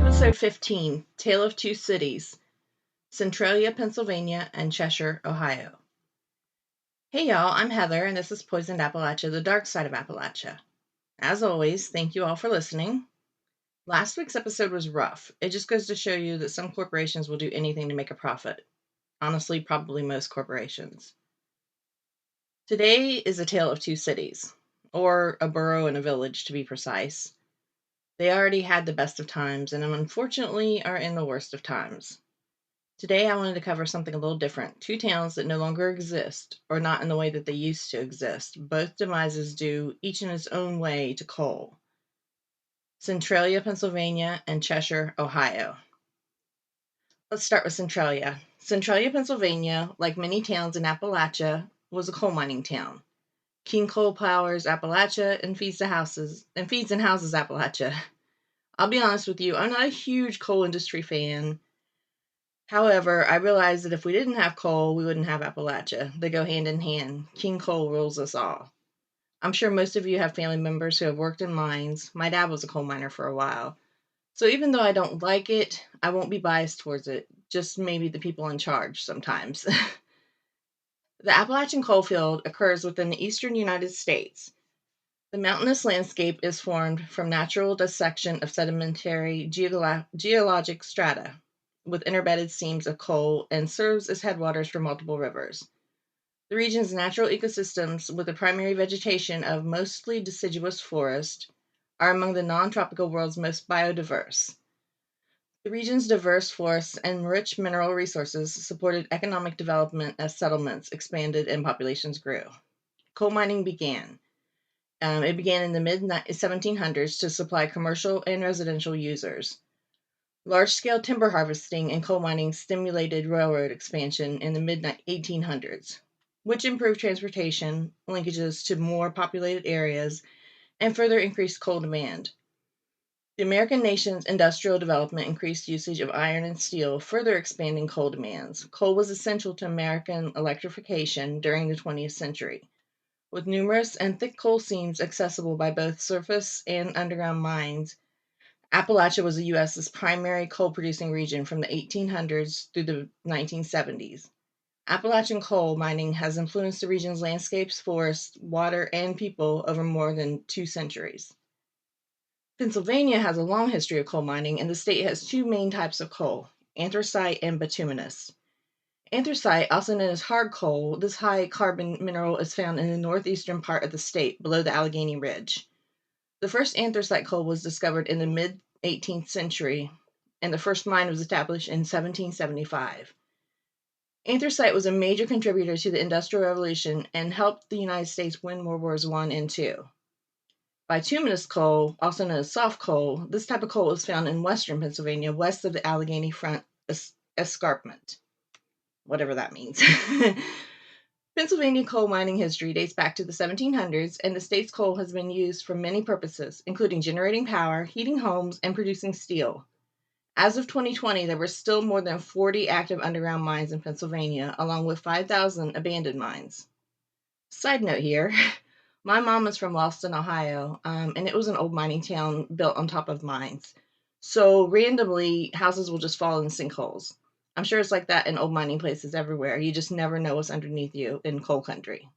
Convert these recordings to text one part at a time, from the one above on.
Episode 15, Tale of Two Cities, Centralia, Pennsylvania, and Cheshire, Ohio. Hey y'all, I'm Heather, and this is Poisoned Appalachia, the dark side of Appalachia. As always, thank you all for listening. Last week's episode was rough. It just goes to show you that some corporations will do anything to make a profit. Honestly, probably most corporations. Today is a tale of two cities, or a borough and a village to be precise. They already had the best of times, and unfortunately are in the worst of times. Today I wanted to cover something a little different. Two towns that no longer exist, or not in the way that they used to exist. Both demises due, each in its own way, to coal. Centralia, Pennsylvania, and Cheshire, Ohio. Let's start with Centralia. Centralia, Pennsylvania, like many towns in Appalachia, was a coal mining town. King Coal powers Appalachia and feeds and houses Appalachia. I'll be honest with you, I'm not a huge coal industry fan. However, I realized that if we didn't have coal, we wouldn't have Appalachia. They go hand in hand. King Coal rules us all. I'm sure most of you have family members who have worked in mines. My dad was a coal miner for a while. So even though I don't like it, I won't be biased towards it. Just maybe the people in charge sometimes. The Appalachian coal field occurs within the eastern United States. The mountainous landscape is formed from natural dissection of sedimentary geologic strata, with interbedded seams of coal, and serves as headwaters for multiple rivers. The region's natural ecosystems, with a primary vegetation of mostly deciduous forest, are among the non-tropical world's most biodiverse. The region's diverse forests and rich mineral resources supported economic development as settlements expanded and populations grew. Coal mining began. It began in the mid-1700s to supply commercial and residential users. Large-scale timber harvesting and coal mining stimulated railroad expansion in the mid-1800s, which improved transportation linkages to more populated areas and further increased coal demand. The American nation's industrial development increased usage of iron and steel, further expanding coal demands. Coal was essential to American electrification during the 20th century. With numerous and thick coal seams accessible by both surface and underground mines, Appalachia was the U.S.'s primary coal-producing region from the 1800s through the 1970s. Appalachian coal mining has influenced the region's landscapes, forests, water, and people over more than 2 centuries. Pennsylvania has a long history of coal mining, and the state has two main types of coal, anthracite and bituminous. Anthracite, also known as hard coal, this high-carbon mineral is found in the northeastern part of the state, below the Allegheny Ridge. The first anthracite coal was discovered in the mid-18th century, and the first mine was established in 1775. Anthracite was a major contributor to the Industrial Revolution and helped the United States win World Wars I and II. Bituminous coal, also known as soft coal, this type of coal is found in western Pennsylvania, west of the Allegheny Front Escarpment, whatever that means. Pennsylvania coal mining history dates back to the 1700s, and the state's coal has been used for many purposes, including generating power, heating homes, and producing steel. As of 2020, there were still more than 40 active underground mines in Pennsylvania, along with 5,000 abandoned mines. Side note here, my mom is from Boston, Ohio, and it was an old mining town built on top of mines. So randomly, houses will just fall in sinkholes. I'm sure it's like that in old mining places everywhere. You just never know what's underneath you in coal country.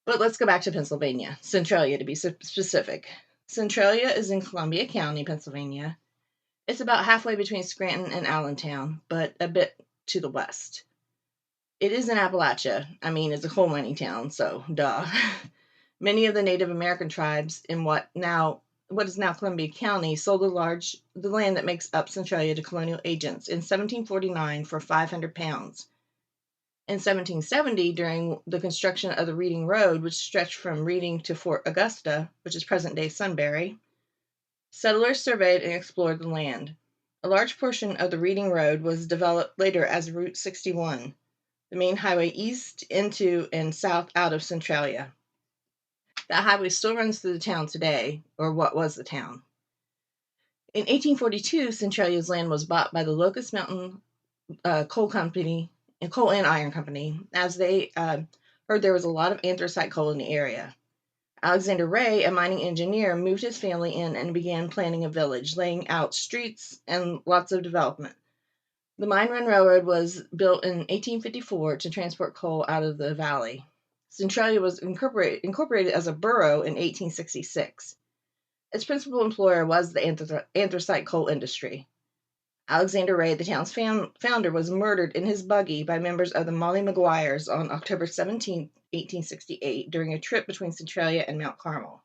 But let's go back to Pennsylvania, Centralia to be specific. Centralia is in Columbia County, Pennsylvania. It's about halfway between Scranton and Allentown, but a bit to the west. It is in Appalachia. I mean, it's a coal mining town, so duh. Many of the Native American tribes in what is now Columbia County sold the land that makes up Centralia to colonial agents in 1749 for 500 pounds. In 1770, during the construction of the Reading Road, which stretched from Reading to Fort Augusta, which is present-day Sunbury, settlers surveyed and explored the land. A large portion of the Reading Road was developed later as Route 61, the main highway east into and south out of Centralia. That highway still runs through the town today, or what was the town. In 1842, Centralia's land was bought by the Locust Mountain Coal Company, and Coal and Iron Company, as they heard there was a lot of anthracite coal in the area. Alexander Ray, a mining engineer, moved his family in and began planning a village, laying out streets and lots of development. The Mine Run Railroad was built in 1854 to transport coal out of the valley. Centralia was incorporated as a borough in 1866. Its principal employer was the anthracite coal industry. Alexander Ray, the town's founder, was murdered in his buggy by members of the Molly Maguires on October 17, 1868, during a trip between Centralia and Mount Carmel.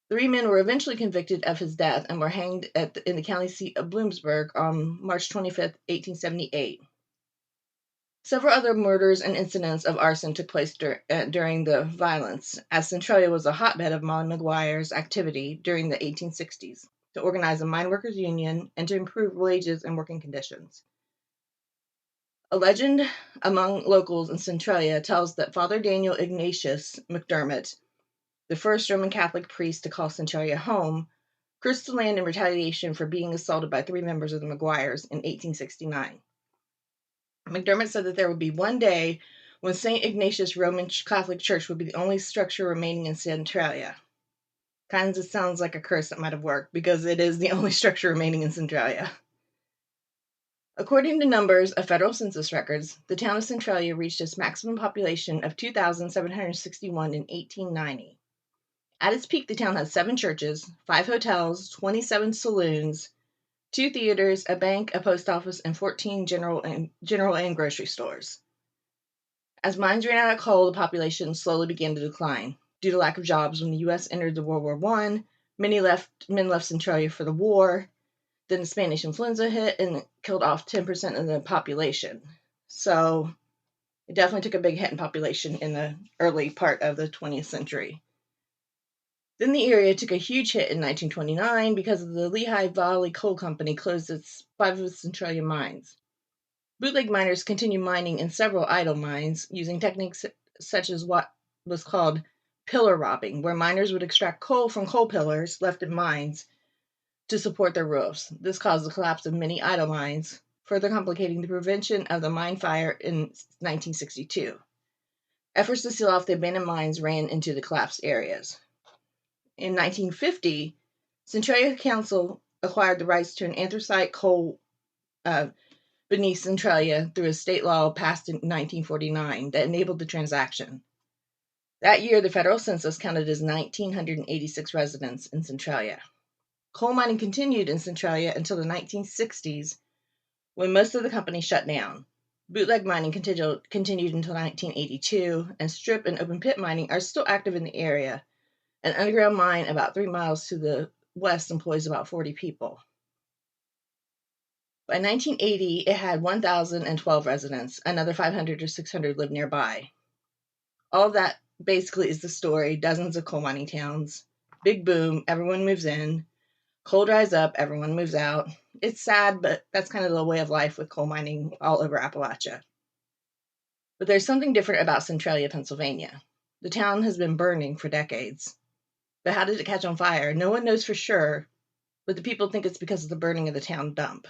3 men were eventually convicted of his death and were hanged in the county seat of Bloomsburg on March 25, 1878. Several other murders and incidents of arson took place during the violence, as Centralia was a hotbed of Molly Maguire's activity during the 1860s to organize a mine workers' union and to improve wages and working conditions. A legend among locals in Centralia tells that Father Daniel Ignatius McDermott, the first Roman Catholic priest to call Centralia home, cursed the land in retaliation for being assaulted by 3 members of the Maguires in 1869. McDermott said that there would be one day when St. Ignatius Roman Catholic Church would be the only structure remaining in Centralia. Kind of sounds like a curse that might have worked, because it is the only structure remaining in Centralia. According to numbers of federal census records, the town of Centralia reached its maximum population of 2,761 in 1890. At its peak, the town had 7 churches, 5 hotels, 27 saloons, 2 theaters, a bank, a post office, and 14 general and grocery stores. As mines ran out of coal, the population slowly began to decline. Due to lack of jobs when the U.S. entered the World War I, men left Centralia for the war. Then the Spanish influenza hit and killed off 10% of the population. So it definitely took a big hit in population in the early part of the 20th century. Then the area took a huge hit in 1929 because the Lehigh Valley Coal Company closed 5 of its Centralia mines. Bootleg miners continued mining in several idle mines using techniques such as what was called pillar robbing, where miners would extract coal from coal pillars left in mines to support their roofs. This caused the collapse of many idle mines, further complicating the prevention of the mine fire in 1962. Efforts to seal off the abandoned mines ran into the collapsed areas. In 1950, Centralia Council acquired the rights to an anthracite coal beneath Centralia through a state law passed in 1949 that enabled the transaction. That year, the federal census counted as 1,986 residents in Centralia. Coal mining continued in Centralia until the 1960s, when most of the companies shut down. Bootleg mining continued until 1982, and strip and open pit mining are still active in the area. An underground mine about 3 miles to the west employs about 40 people. By 1980, it had 1,012 residents. Another 500 or 600 lived nearby. All of that basically is the story. Dozens of coal mining towns. Big boom, everyone moves in. Coal dries up, everyone moves out. It's sad, but that's kind of the way of life with coal mining all over Appalachia. But there's something different about Centralia, Pennsylvania. The town has been burning for decades. But how did it catch on fire? No one knows for sure, but the people think it's because of the burning of the town dump.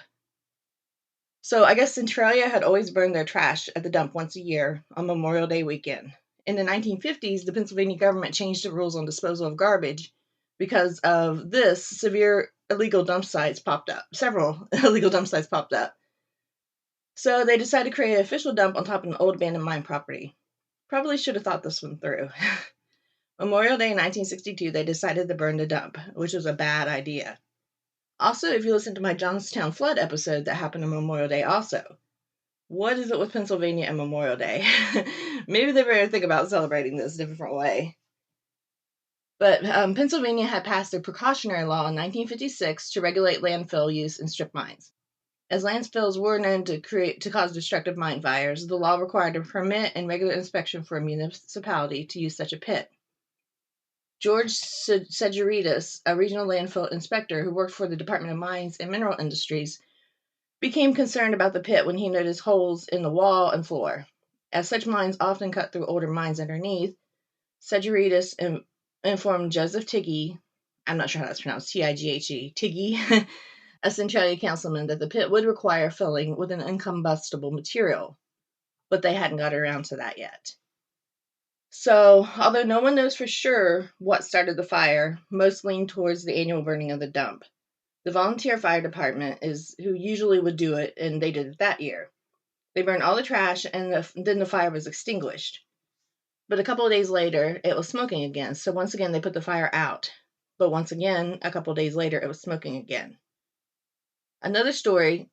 So I guess Centralia had always burned their trash at the dump once a year on Memorial Day weekend. In the 1950s, the Pennsylvania government changed the rules on disposal of garbage. Because of this, several illegal dump sites popped up. So they decided to create an official dump on top of an old abandoned mine property. Probably should have thought this one through. Memorial Day 1962, they decided to burn the dump, which was a bad idea. Also, if you listen to my Johnstown flood episode that happened on Memorial Day also, what is it with Pennsylvania and Memorial Day? Maybe they better think about celebrating this a different way. But Pennsylvania had passed a precautionary law in 1956 to regulate landfill use in strip mines. As landfills were known to cause destructive mine fires, the law required a permit and regular inspection for a municipality to use such a pit. George Segeritis, a regional landfill inspector who worked for the Department of Mines and Mineral Industries, became concerned about the pit when he noticed holes in the wall and floor. As such mines often cut through older mines underneath, Segeritis informed Joseph Tiggy, I'm not sure how that's pronounced, Tighe, Tiggy, a Centralia councilman, that the pit would require filling with an incombustible material, but they hadn't got around to that yet. So, although no one knows for sure what started the fire, most lean towards the annual burning of the dump. The volunteer fire department is who usually would do it, and they did it that year. They burned all the trash, and then the fire was extinguished. But a couple of days later, it was smoking again. So once again, they put the fire out. But once again, a couple of days later, it was smoking again. Another story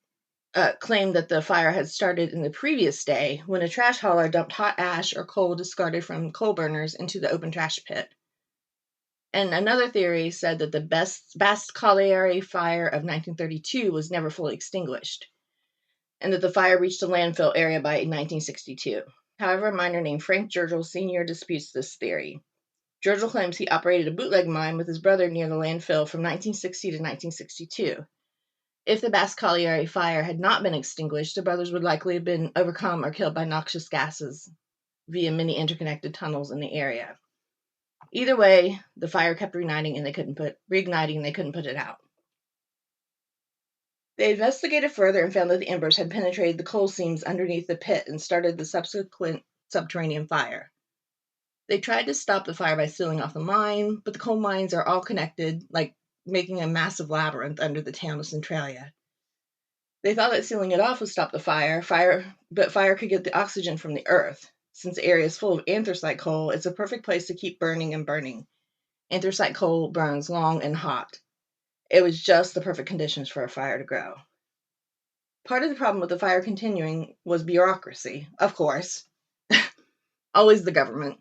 claimed that the fire had started in the previous day when a trash hauler dumped hot ash or coal discarded from coal burners into the open trash pit. And another theory said that the Bast Colliery fire of 1932 was never fully extinguished, and that the fire reached the landfill area by 1962. However, a miner named Frank Jurgel Sr. disputes this theory. Jurgel claims he operated a bootleg mine with his brother near the landfill from 1960 to 1962. If the Bast Colliery fire had not been extinguished, the brothers would likely have been overcome or killed by noxious gases via many interconnected tunnels in the area. Either way, the fire kept reigniting and they couldn't put it out. They investigated further and found that the embers had penetrated the coal seams underneath the pit and started the subsequent subterranean fire. They tried to stop the fire by sealing off the mine, but the coal mines are all connected, like making a massive labyrinth under the town of Centralia. They thought that sealing it off would stop the but fire could get the oxygen from the earth. Since the area is full of anthracite coal, it's a perfect place to keep burning and burning. Anthracite coal burns long and hot. It was just the perfect conditions for a fire to grow. Part of the problem with the fire continuing was bureaucracy, of course. Always the government.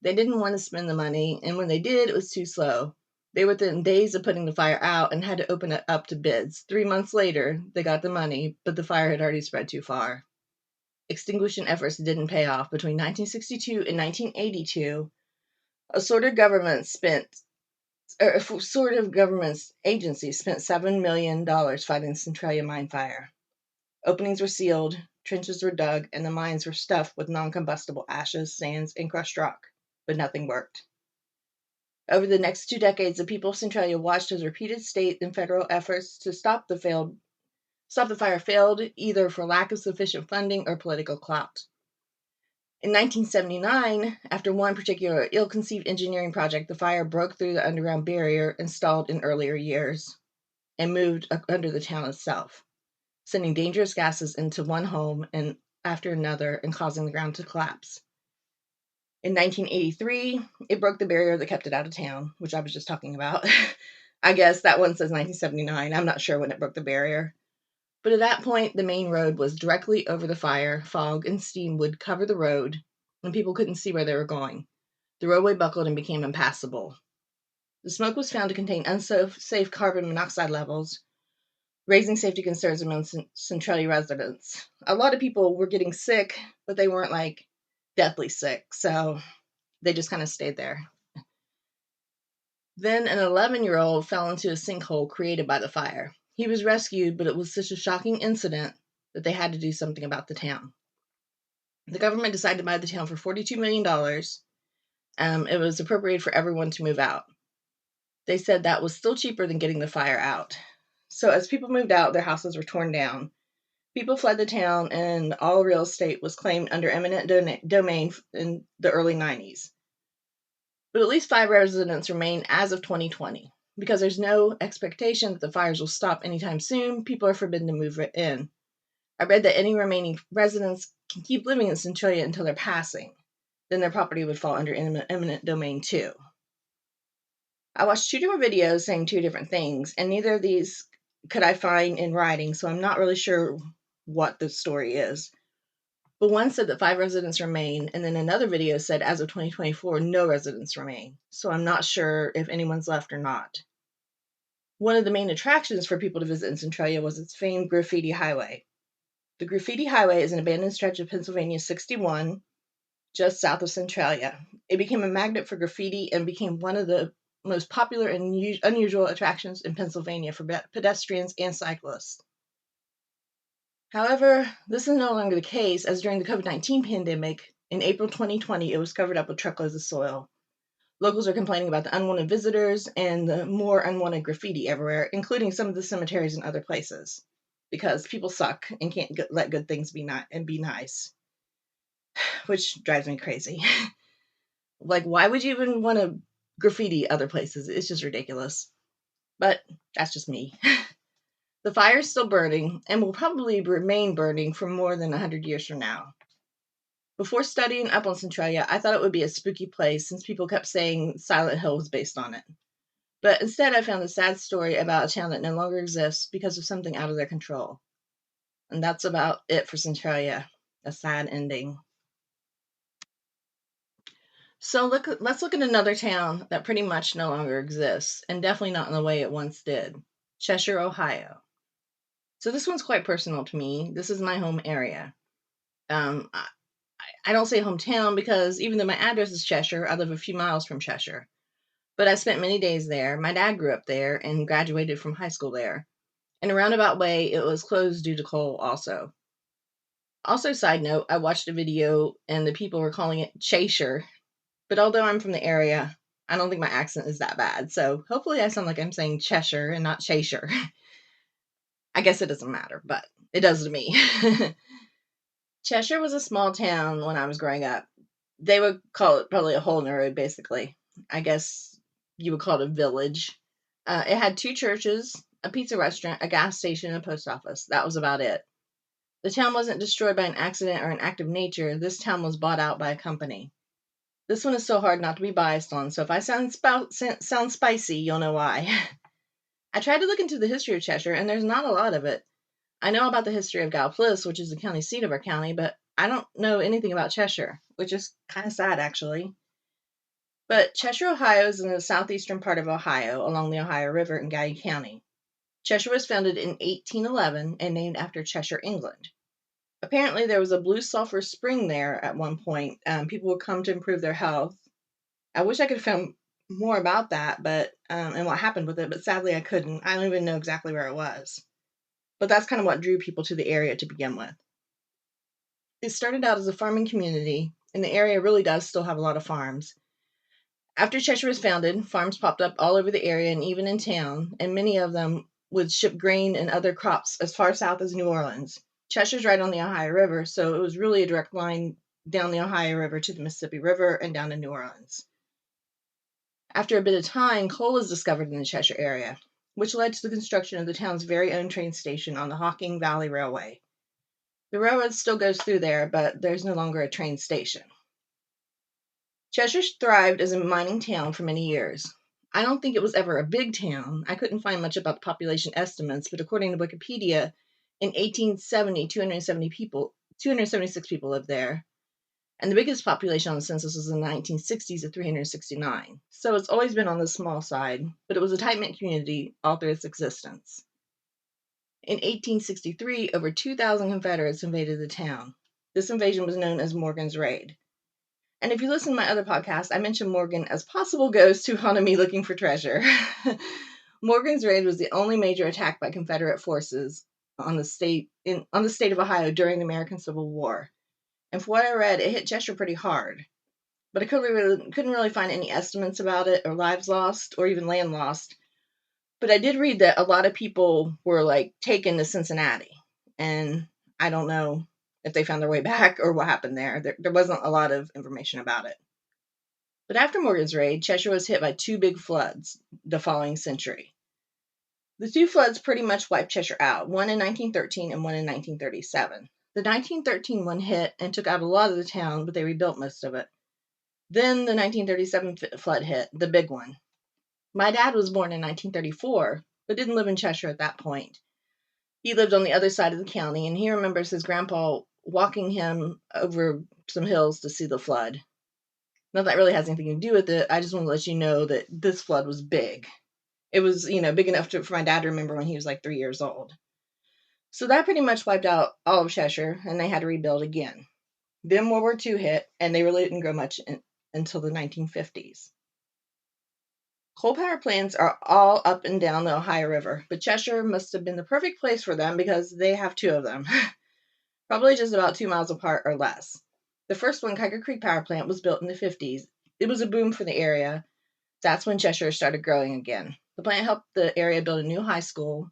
They didn't want to spend the money, and when they did, it was too slow. They were within days of putting the fire out and had to open it up to bids. 3 months later, they got the money, but the fire had already spread too far. Extinguishing efforts didn't pay off. Between 1962 and 1982, a sort of government agency spent $7 million fighting the Centralia mine fire. Openings were sealed, trenches were dug, and the mines were stuffed with non-combustible ashes, sands, and crushed rock, but nothing worked. Over the next 2 decades, the people of Centralia watched as repeated state and federal efforts to stop the fire failed, either for lack of sufficient funding or political clout. In 1979, after one particular ill-conceived engineering project, the fire broke through the underground barrier installed in earlier years and moved under the town itself, sending dangerous gases into one home and after another and causing the ground to collapse. In 1983, it broke the barrier that kept it out of town, which I was just talking about. I guess that one says 1979. I'm not sure when it broke the barrier. But at that point, the main road was directly over the fire. Fog and steam would cover the road, and people couldn't see where they were going. The roadway buckled and became impassable. The smoke was found to contain unsafe carbon monoxide levels, raising safety concerns among Centralia residents. A lot of people were getting sick, but they weren't like deathly sick, so they just kind of stayed there. Then an 11-year-old fell into a sinkhole created by the fire. He was rescued, but it was such a shocking incident that they had to do something about the town. The government decided to buy the town for $42 million. It was appropriated for everyone to move out. They said that was still cheaper than getting the fire out. So as people moved out, their houses were torn down. People fled the town, and all real estate was claimed under eminent domain in the early 90s. But at least 5 residents remain as of 2020. Because there's no expectation that the fires will stop anytime soon, people are forbidden to move in. I read that any remaining residents can keep living in Centralia until their passing. Then their property would fall under eminent domain too. I watched 2 different videos saying 2 different things, and neither of these could I find in writing, so I'm not really sure what the story is. But one said that 5 residents remain, and then another video said as of 2024, no residents remain. So I'm not sure if anyone's left or not. One of the main attractions for people to visit in Centralia was its famed Graffiti Highway. The Graffiti Highway is an abandoned stretch of Pennsylvania 61, just south of Centralia. It became a magnet for graffiti and became one of the most popular and unusual attractions in Pennsylvania for pedestrians and cyclists. However, this is no longer the case, as during the COVID-19 pandemic, in April 2020, it was covered up with truckloads of soil. Locals are complaining about the unwanted visitors and the more unwanted graffiti everywhere, including some of the cemeteries and other places, because people suck and can't let good things be nice. which drives me crazy. Like, why would you even want to graffiti other places? It's just ridiculous. But that's just me. The fire is still burning and will probably remain burning for more than 100 years from now. Before studying up on Centralia, I thought it would be a spooky place since people kept saying Silent Hill was based on it. But instead, I found a sad story about a town that no longer exists because of something out of their control. And that's about it for Centralia. A sad ending. So let's look at another town that pretty much no longer exists, and definitely not in the way it once did. Cheshire, Ohio. So this one's quite personal to me. This is my home area. I don't say hometown because even though my address is Cheshire, I live a few miles from Cheshire. But I spent many days there. My dad grew up there and graduated from high school there. In a roundabout way, it was closed due to coal also. Also, side note, I watched a video and the people were calling it Cheshire. But although I'm from the area, I don't think my accent is that bad. So hopefully I sound like I'm saying Cheshire and not Cheshire. I guess it doesn't matter, but it does to me. Cheshire was a small town when I was growing up. They would call it probably a hole in the road, basically. I guess you would call it a village. It had two churches, a pizza restaurant, a gas station, and a post office. That was about it. The town wasn't destroyed by an accident or an act of nature. This town was bought out by a company. This one is so hard not to be biased on, so if I sound spicy, you'll know why. I tried to look into the history of Cheshire, and there's not a lot of it. I know about the history of Galplis, which is the county seat of our county, but I don't know anything about Cheshire, which is kind of sad, actually. But Cheshire, Ohio is in the southeastern part of Ohio, along the Ohio River in Guy County. Cheshire was founded in 1811 and named after Cheshire, England. Apparently, there was a blue sulfur spring there at one point. People would come to improve their health. I wish I could have found more about that, but and what happened with it, but sadly I couldn't. I don't even know exactly where it was. But that's kind of what drew people to the area to begin with. It started out as a farming community, and the area really does still have a lot of farms. After Cheshire was founded, farms popped up all over the area and even in town, and many of them would ship grain and other crops as far south as New Orleans. Cheshire's right on the Ohio River, so it was really a direct line down the Ohio River to the Mississippi River and down to New Orleans. After a bit of time, coal was discovered in the Cheshire area, which led to the construction of the town's very own train station on the Hocking Valley Railway. The railroad still goes through there, but there's no longer a train station. Cheshire thrived as a mining town for many years. I don't think it was ever a big town. I couldn't find much about the population estimates, but according to Wikipedia, in 1870, 276 people lived there. And the biggest population on the census was in the 1960s at 369. So it's always been on the small side, but it was a tight-knit community all through its existence. In 1863, over 2,000 Confederates invaded the town. This invasion was known as Morgan's Raid. And if you listen to my other podcast, I mentioned Morgan as possible ghost who haunted me looking for treasure. Morgan's Raid was the only major attack by Confederate forces on the state of Ohio during the American Civil War. And from what I read, it hit Cheshire pretty hard. But I couldn't really find any estimates about it or lives lost or even land lost. But I did read that a lot of people were taken to Cincinnati. And I don't know if they found their way back or what happened there. There wasn't a lot of information about it. But after Morgan's Raid, Cheshire was hit by two big floods the following century. The two floods pretty much wiped Cheshire out, one in 1913 and one in 1937. The 1913 one hit and took out a lot of the town, but they rebuilt most of it. Then the 1937 flood hit, the big one. My dad was born in 1934, but didn't live in Cheshire at that point. He lived on the other side of the county, and he remembers his grandpa walking him over some hills to see the flood. Now, that really has anything to do with it. I just want to let you know that this flood was big. It was, big enough for my dad to remember when he was 3 years old. So that pretty much wiped out all of Cheshire, and they had to rebuild again. Then World War II hit, and they really didn't grow much until the 1950s. Coal power plants are all up and down the Ohio River, but Cheshire must have been the perfect place for them because they have two of them, probably just about 2 miles apart or less. The first one, Kiker Creek Power Plant, was built in the 50s. It was a boom for the area. That's when Cheshire started growing again. The plant helped the area build a new high school,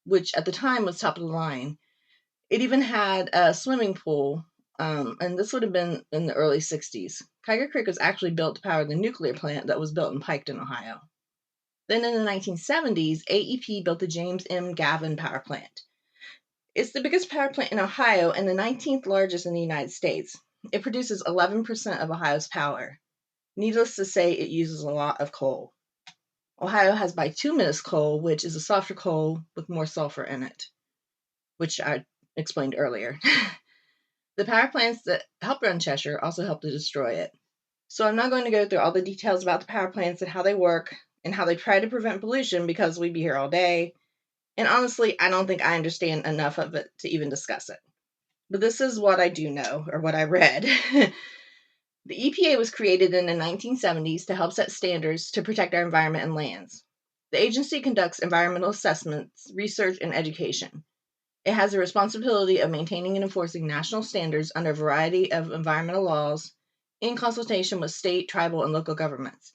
which at the time was top of the line. It even had a swimming pool and this would have been in the early 60s. Tiger Creek was actually built to power the nuclear plant that was built in Piketon, Ohio. Then in the 1970s, AEP built the James M. Gavin power plant. It's the biggest power plant in Ohio and the 19th largest in the United States. It produces 11% of Ohio's power. Needless to say, it uses a lot of coal. Ohio has bituminous coal, which is a softer coal with more sulfur in it, which I explained earlier. The power plants that help run Cheshire also help to destroy it. So I'm not going to go through all the details about the power plants and how they work and how they try to prevent pollution because we'd be here all day. And honestly, I don't think I understand enough of it to even discuss it. But this is what I do know, or what I read. The EPA was created in the 1970s to help set standards to protect our environment and lands. The agency conducts environmental assessments, research, and education. It has the responsibility of maintaining and enforcing national standards under a variety of environmental laws in consultation with state, tribal, and local governments.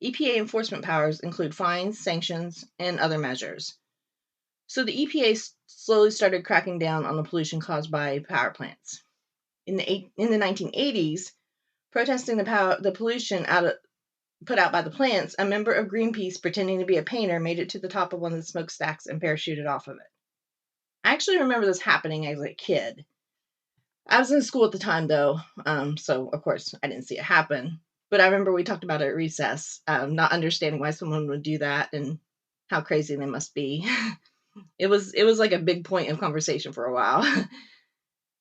EPA enforcement powers include fines, sanctions, and other measures. So the EPA slowly started cracking down on the pollution caused by power plants. In the 1980s, protesting the pollution put out by the plants, a member of Greenpeace pretending to be a painter made it to the top of one of the smokestacks and parachuted off of it. I actually remember this happening as a kid. I was in school at the time, though, so of course I didn't see it happen. But I remember we talked about it at recess, not understanding why someone would do that and how crazy they must be. It was like a big point of conversation for a while.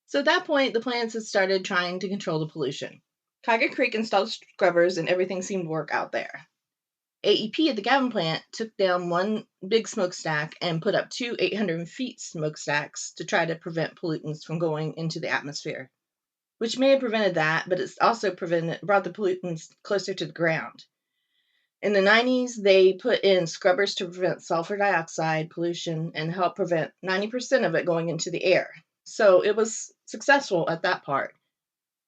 So at that point, the plants had started trying to control the pollution. Tiger Creek installed scrubbers and everything seemed to work out there. AEP at the Gavin plant took down one big smokestack and put up two 800 feet smokestacks to try to prevent pollutants from going into the atmosphere, which may have prevented that, but it's also brought the pollutants closer to the ground. In the 90s, they put in scrubbers to prevent sulfur dioxide pollution and help prevent 90% of it going into the air. So it was successful at that part.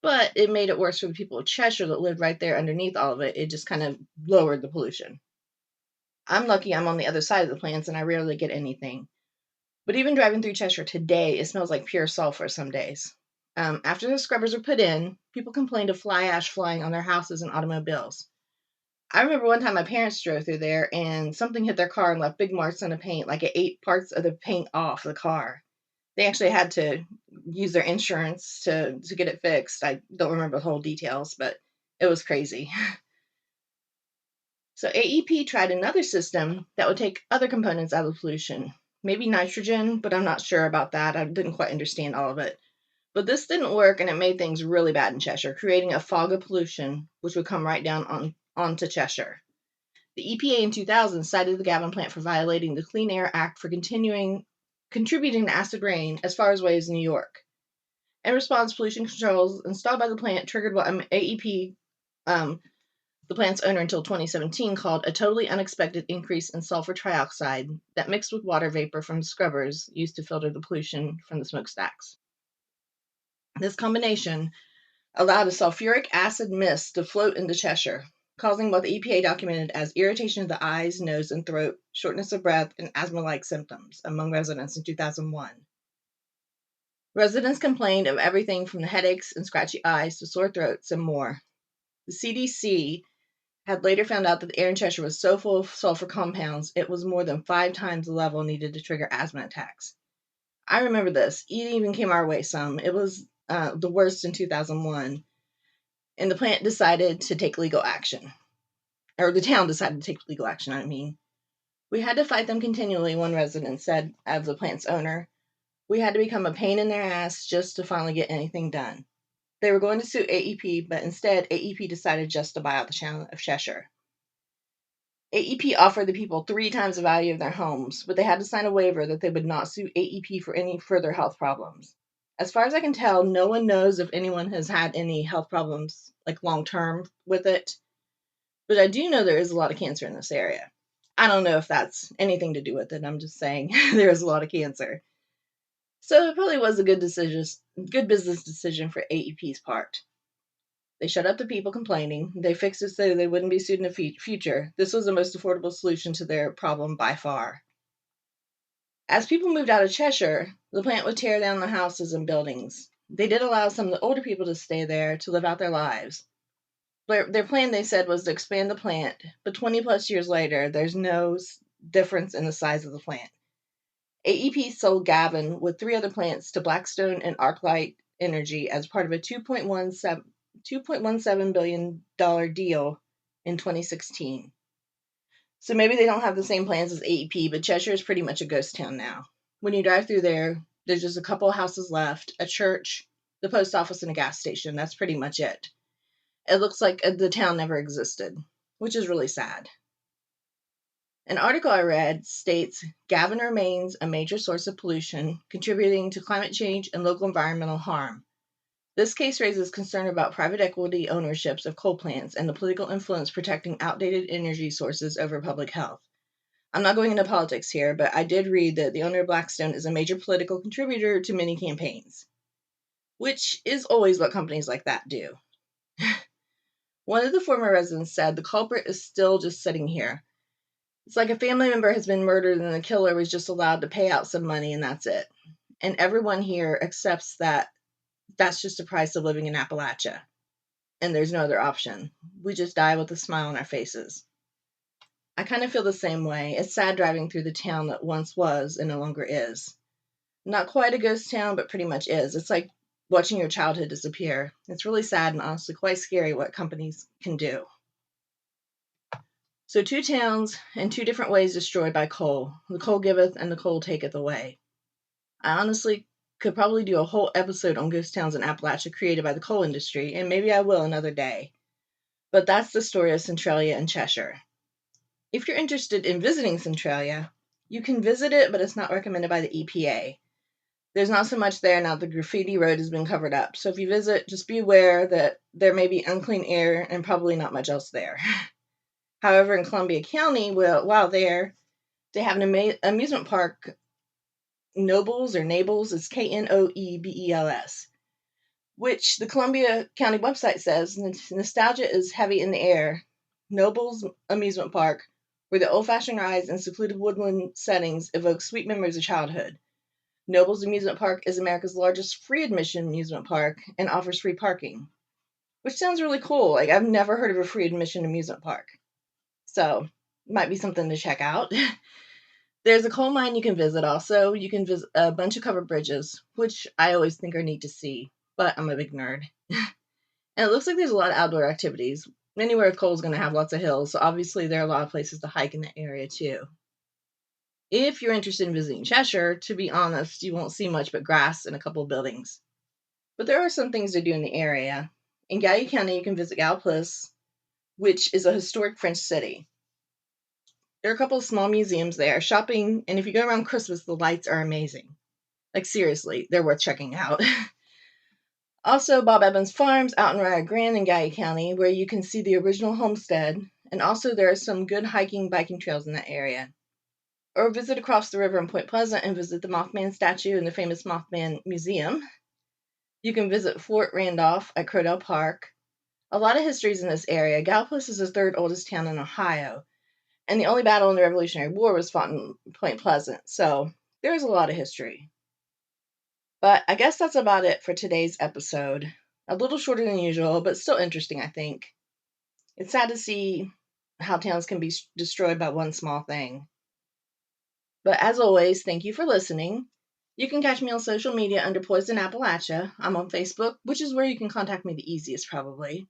But it made it worse for the people of Cheshire that lived right there underneath all of it. It just kind of lowered the pollution. I'm lucky I'm on the other side of the plants and I rarely get anything. But even driving through Cheshire today, it smells like pure sulfur some days. After the scrubbers were put in, people complained of fly ash flying on their houses and automobiles. I remember one time my parents drove through there and something hit their car and left big marks on the paint, like it ate parts of the paint off the car. They actually had to use their insurance to get it fixed. I don't remember the whole details, but it was crazy. So AEP tried another system that would take other components out of pollution, maybe nitrogen, but I'm not sure about that. I didn't quite understand all of it. But this didn't work and it made things really bad in Cheshire, creating a fog of pollution which would come right down onto Cheshire. The EPA in 2000 cited the Gavin plant for violating the Clean Air Act for contributing to acid rain as far away as New York. In response, pollution controls installed by the plant triggered what AEP, the plant's owner until 2017, called a totally unexpected increase in sulfur trioxide that mixed with water vapor from scrubbers used to filter the pollution from the smokestacks. This combination allowed a sulfuric acid mist to float into Cheshire, causing what the EPA documented as irritation of the eyes, nose, and throat, shortness of breath, and asthma-like symptoms among residents in 2001. Residents complained of everything from the headaches and scratchy eyes to sore throats and more. The CDC had later found out that the air in Cheshire was so full of sulfur compounds, it was more than 5 times the level needed to trigger asthma attacks. I remember this. It even came our way some. It was the worst in 2001. And the plant decided to take legal action. Or the town decided to take legal action, I mean. We had to fight them continually, one resident said of the plant's owner. We had to become a pain in their ass just to finally get anything done. They were going to sue AEP, but instead AEP decided just to buy out the town of Cheshire. AEP offered the people 3 times the value of their homes, but they had to sign a waiver that they would not sue AEP for any further health problems. As far as I can tell, no one knows if anyone has had any health problems, like long term, with it. But I do know there is a lot of cancer in this area. I don't know if that's anything to do with it. I'm just saying there is a lot of cancer. So it probably was a good business decision for AEP's part. They shut up the people complaining. They fixed it so they wouldn't be sued in the future. This was the most affordable solution to their problem by far. As people moved out of Cheshire, the plant would tear down the houses and buildings. They did allow some of the older people to stay there to live out their lives. Their plan, they said, was to expand the plant, but 20 plus years later, there's no difference in the size of the plant. AEP sold Gavin with three other plants to Blackstone and Arclight Energy as part of a $2.17 billion deal in 2016. So maybe they don't have the same plans as AEP, but Cheshire is pretty much a ghost town now. When you drive through there, there's just a couple of houses left, a church, the post office, and a gas station. That's pretty much it. It looks like the town never existed, which is really sad. An article I read states Gavin remains a major source of pollution, contributing to climate change and local environmental harm. This case raises concern about private equity ownerships of coal plants and the political influence protecting outdated energy sources over public health. I'm not going into politics here, but I did read that the owner of Blackstone is a major political contributor to many campaigns, which is always what companies like that do. One of the former residents said the culprit is still just sitting here. It's like a family member has been murdered and the killer was just allowed to pay out some money and that's it. And everyone here accepts that that's just the price of living in Appalachia. And there's no other option. We just die with a smile on our faces. I kind of feel the same way. It's sad driving through the town that once was and no longer is. Not quite a ghost town, but pretty much is. It's like watching your childhood disappear. It's really sad and honestly quite scary what companies can do. So 2 towns and 2 different ways destroyed by coal. The coal giveth and the coal taketh away. I honestly could probably do a whole episode on ghost towns in Appalachia created by the coal industry, and maybe I will another day. But that's the story of Centralia and Cheshire. If you're interested in visiting Centralia, you can visit it, but it's not recommended by the EPA. There's not so much there now the graffiti road has been covered up. So if you visit, just be aware that there may be unclean air and probably not much else there. However, in Columbia County, while there, they have an amusement park, Nobles or Nables, it's Knoebels, which the Columbia County website says nostalgia is heavy in the air. Nobles Amusement Park, where the old-fashioned rides and secluded woodland settings evoke sweet memories of childhood. Nobles Amusement Park is America's largest free admission amusement park and offers free parking, which sounds really cool. Like, I've never heard of a free admission amusement park. So, might be something to check out. There's a coal mine you can visit also. You can visit a bunch of covered bridges, which I always think are neat to see, but I'm a big nerd. And it looks like there's a lot of outdoor activities. Anywhere with coal is going to have lots of hills, so obviously there are a lot of places to hike in that area too. If you're interested in visiting Cheshire, to be honest, you won't see much but grass and a couple of buildings. But there are some things to do in the area. In Gallia County, you can visit Gallipolis, which is a historic French city. There are a couple of small museums there, shopping, and if you go around Christmas, the lights are amazing. Like, seriously, they're worth checking out. Also, Bob Evans Farms out in Rio Grande in Gallia County, where you can see the original homestead, and also there are some good hiking, biking trails in that area. Or visit across the river in Point Pleasant and visit the Mothman statue and the famous Mothman Museum. You can visit Fort Randolph at Crodell Park. A lot of histories in this area. Gallipolis is the 3rd oldest town in Ohio, and the only battle in the Revolutionary War was fought in Point Pleasant, so there's a lot of history. But I guess that's about it for today's episode. A little shorter than usual, but still interesting, I think. It's sad to see how towns can be destroyed by one small thing. But as always, thank you for listening. You can catch me on social media under Poison Appalachia. I'm on Facebook, which is where you can contact me the easiest, probably.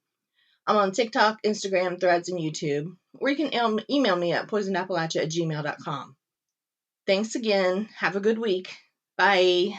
I'm on TikTok, Instagram, Threads, and YouTube. Or you can email me at poisonappalachia@gmail.com. Thanks again. Have a good week. Bye.